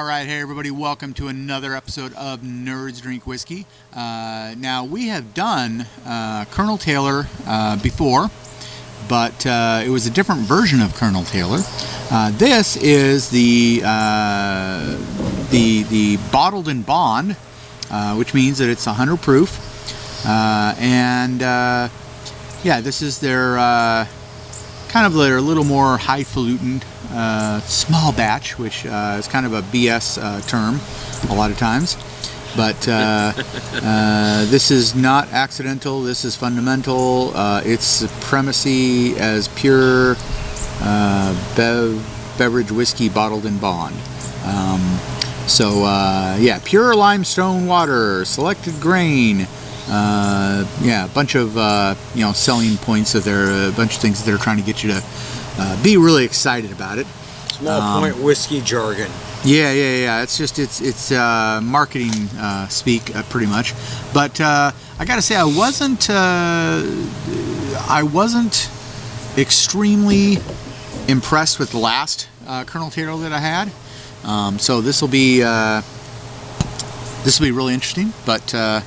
All right, hey everybody, welcome to another episode of Nerds Drink Whiskey. Now, we have done Colonel Taylor before, but it was a different version of Colonel Taylor. This is the bottled in bond, which means that it's 100 proof. Yeah, this is their kind of their little more highfalutin small batch, which is kind of a BS term a lot of times. But this is not accidental. This is fundamental. Its supremacy as pure beverage whiskey bottled in bond. Yeah, pure limestone water, selected grain. Yeah, a bunch of selling points of their a bunch of things that they're trying to get you to be really excited about it. Small point whiskey jargon. Yeah. It's just it's marketing speak pretty much. But I got to say, I wasn't extremely impressed with the last Colonel Taylor that I had. So this will be really interesting. But we're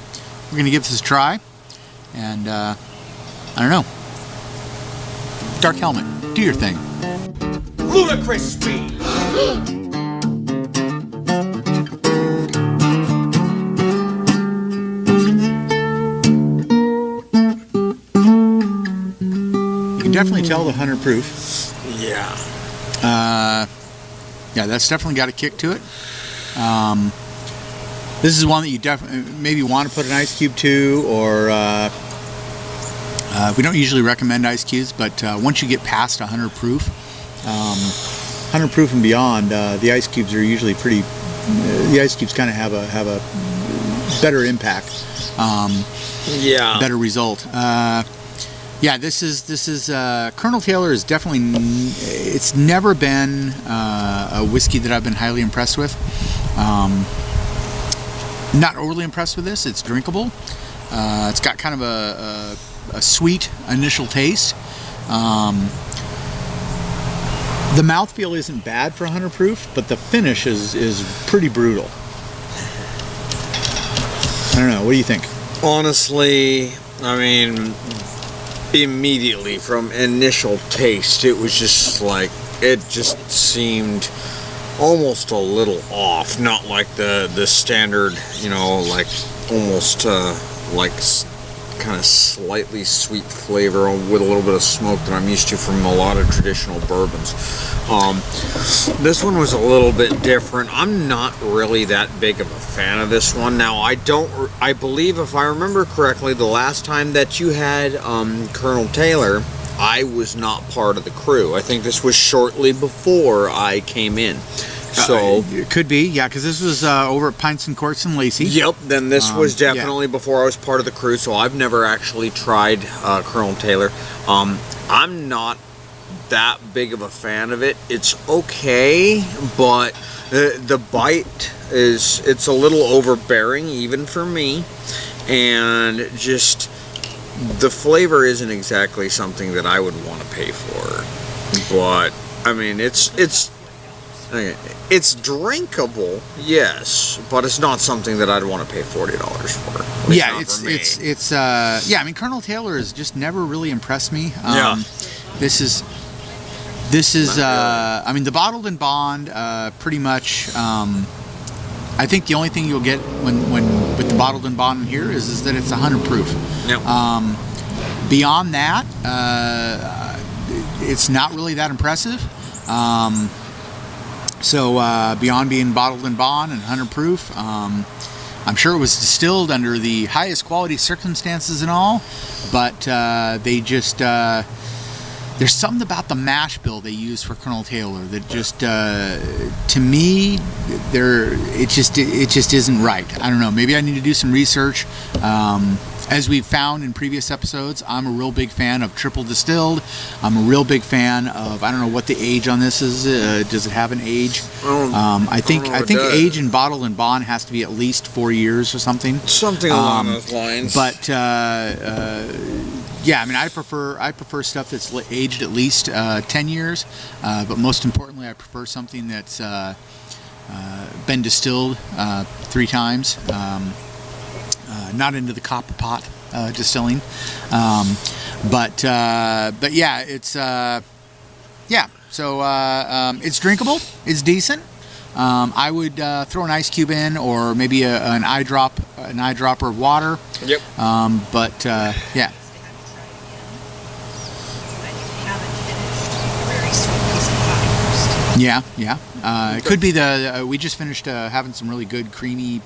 going to give this a try, and I don't know. Dark Helmet, do your thing. Ludicrous speed. You can definitely tell the 100 proof. Yeah. Yeah, that's definitely got a kick to it. This is one that you definitely maybe want to put an ice cube to, or we don't usually recommend ice cubes, but once you get past 100 proof, 100 proof and beyond, the ice cubes are usually pretty. The ice cubes kind of have a better impact, better result. Yeah, this is Colonel Taylor is definitely. It's never been a whiskey that I've been highly impressed with. Not overly impressed with this. It's drinkable. It's got kind of a sweet initial taste. The mouthfeel isn't bad for 100 proof, but the finish is pretty brutal. I don't know. What do you think? Honestly, I mean, immediately from initial taste, it was just like, it just seemed almost a little off. Not like the standard, like almost like kind of slightly sweet flavor with a little bit of smoke that I'm used to from a lot of traditional bourbons. This one was a little bit different. I'm not really that big of a fan of this one. Now, I believe, if I remember correctly, the last time that you had Colonel Taylor, I was not part of the crew. I think this was shortly before I came in. So it could be, yeah, because this was over at Pints and Courts in Lacey. Yep, then this was definitely before I was part of the crew, so I've never actually tried Colonel Taylor. I'm not that big of a fan of it. It's okay, but the bite it's a little overbearing even for me, and just the flavor isn't exactly something that I would want to pay for. But I mean, it's drinkable, yes, but it's not something that I'd want to pay $40 for. Yeah, it's I mean, Colonel Taylor has just never really impressed me. This is I mean, the bottled in bond pretty much. I think the only thing you'll get when with the bottled in bond in here is that it's 100 proof. Yep. Beyond that, it's not really that impressive. So beyond being bottled in bond and 100 proof, I'm sure it was distilled under the highest quality circumstances and all, but they just there's something about the mash bill they use for Colonel Taylor that just to me it just isn't right. I don't know, maybe I need to do some research. As we've found in previous episodes, I'm a real big fan of triple distilled. I'm a real big fan of, I don't know what the age on this is. Does it have an age? I think age and bottle and bond has to be at least 4 years or something. Something along those lines. But yeah, I mean, I prefer stuff that's aged at least 10 years. But most importantly, I prefer something that's been distilled 3 times. Not into the copper pot distilling, but yeah, it's So it's drinkable. It's decent. I would throw an ice cube in, or maybe an eyedropper of water. Yep. But yeah. Yeah. It could be we just finished having some really good creamy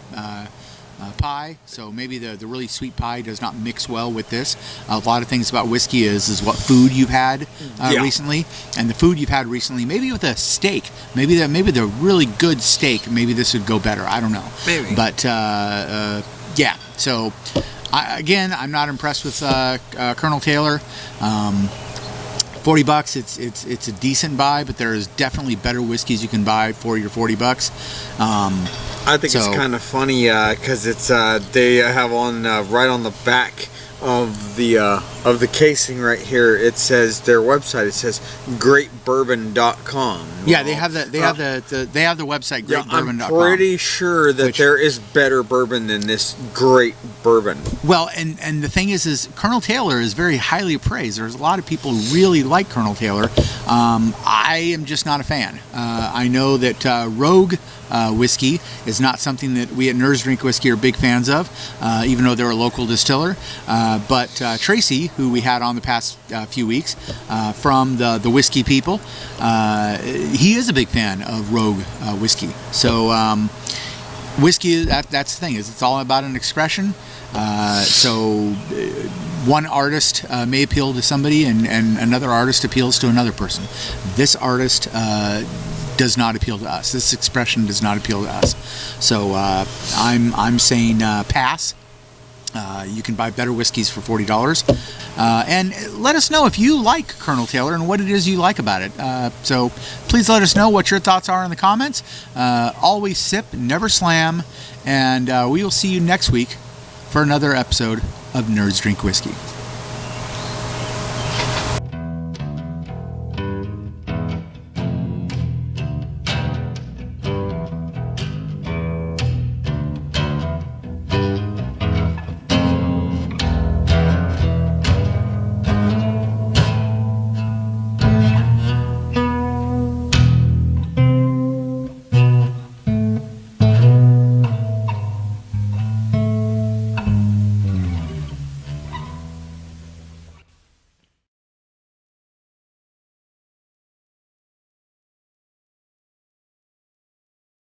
pie, so maybe the really sweet pie does not mix well with this. A lot of things about whiskey is what food you've had recently, and the food you've had recently, maybe with a steak, maybe the really good steak, maybe this would go better. I don't know. Maybe. But yeah. So I'm not impressed with Colonel Taylor. $40, it's a decent buy, but there is definitely better whiskeys you can buy for your $40. I think it's kind of funny because it's they have on right on the back of the casing right here. It says their website. It says greatbourbon.com. Yeah, they have the website greatbourbon.com. I'm pretty sure that there is better bourbon than this Great Bourbon. Well, and the thing is Colonel Taylor is very highly appraised. There's a lot of people who really like Colonel Taylor. I am just not a fan. I know that Rogue whiskey is not something that we at Nerds Drink Whiskey are big fans of, even though they're a local distiller. But Tracy, who we had on the past few weeks from the Whiskey People, he is a big fan of Rogue whiskey. So whiskey, that's the thing, is it's all about an expression. So one artist may appeal to somebody, and another artist appeals to another person. This artist does not appeal to us. This expression does not appeal to us. So I'm saying pass. You can buy better whiskeys for $40. And let us know if you like Colonel Taylor and what it is you like about it. So please let us know what your thoughts are in the comments. Always sip, never slam. And we will see you next week for another episode of Nerds Drink Whiskey.